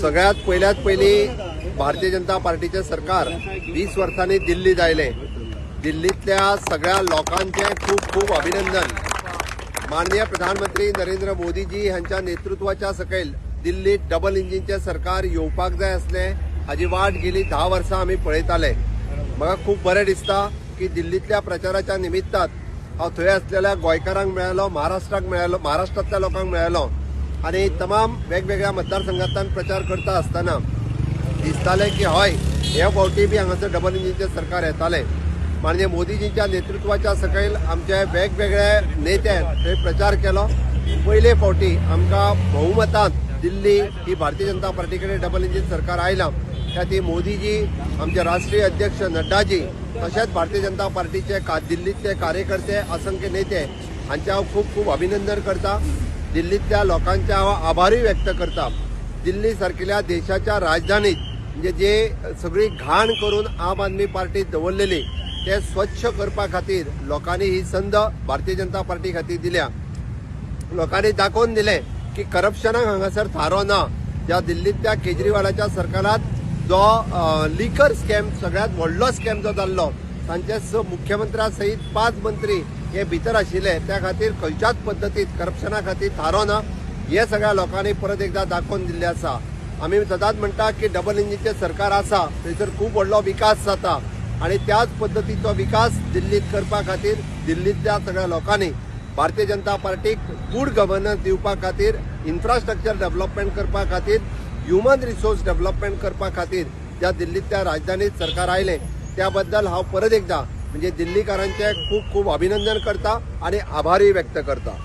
सगळ्यात पहिली भारतीय जनता पार्टीचे सरकार 20 वर्षांनी दिल्ली जायले। दिल्लीतल्या सगळ्या लोकांचे खूप खूप अभिनंदन। माननीय प्रधानमंत्री नरेंद्र मोदीजी यांच्या नेतृत्वाच्या सकयल दिल्लीत डबल इंजिनचे सरकार येवपाक जाय असले हाजी वाट गेली 10 वर्सां आमी पळयताले। म्हाका खूप बरें दिसता की दिल्लीतल्या प्रचाराच्या निमित्तात हांव थंय असलेल्या गोंयकारांक मेळ्ळो, महाराष्ट्राक मेळ्ळो, महाराष्ट्रातल्या लोकांक मेळ्ळो आणि तमाम वेगवेगळ्या मतदारसंघांतल्यान प्रचार करता आसतना दिसताले की हय हे फावटी बी हांगासर डबल इंजिनचे सरकार येताले। माननीय मोदीजींच्या नेतृत्वाच्या सकयल आमचे वेगवेगळे नेते थंय प्रचार केलो। पयले फावटी आमकां भोवमतान दिल्ली ही भारतीय जनता पार्टी कडेन डबल इंजिन सरकार आयलां। त्यात मोदीजी, आमचे राष्ट्रीय अध्यक्ष नड्डाजी तशेंच भारतीय जनता पार्टीचे दिल्लीतले कार्यकर्ते, असंख्य नेते हांचे हांव खूप खूप अभिनंदन करता। दिल्लीतल्या लोकांचे हांव आभारूय व्यक्त करता। दिल्ली सारकिल्या देशाच्या राजधानीत म्हणजे जे सगळी घाण करून आम आदमी पार्टी दवरलेली ते स्वच्छ करपा खातीर लोकांनी ही संद भारतीय जनता पार्टी खातीर दिल्या। लोकांनी दाखोवन दिले की करप्शनाक हांगासर थारो ना। ज्या दिल्लीतल्या केजरीवालाच्या सरकारात जो लिकर स्कॅम सगळ्यात व्हडलो स्कॅम जो जाल्लो तांचे मुख्यमंत्र्या सहीत 5 मंत्री हे भितर आशिल्ले, त्या खातीर खंयच्याच पद्दतीत करप्शना खातीर थारो ना हे सगळ्या लोकांनी परत एकदा दाखोवन दिल्ले आसा। आमी सदांच म्हणटा की डबल इंजिनचे सरकार आसा थंयसर खूप व्हडलो विकास जाता आणि त्याच पद्दतीचो विकास दिल्लीत करपा खातीर दिल्लीतल्या सगळ्या लोकांनी भारतीय जनता पार्टीक गुड गव्हर्नन्स दिवपा खातीर, इन्फ्रास्ट्रक्चर डेव्हलपमेंट करपा खातीर, ह्युमन रिसोर्स डेव्हलपमेंट करपा खातीर ज्या दिल्लीतल्या राजधानीत सरकार आयले त्या बद्दल हांव परत एकदा म्हणजे दिल्लीकारांचे खूप खूप अभिनंदन करता आणि आभारय व्यक्त करता।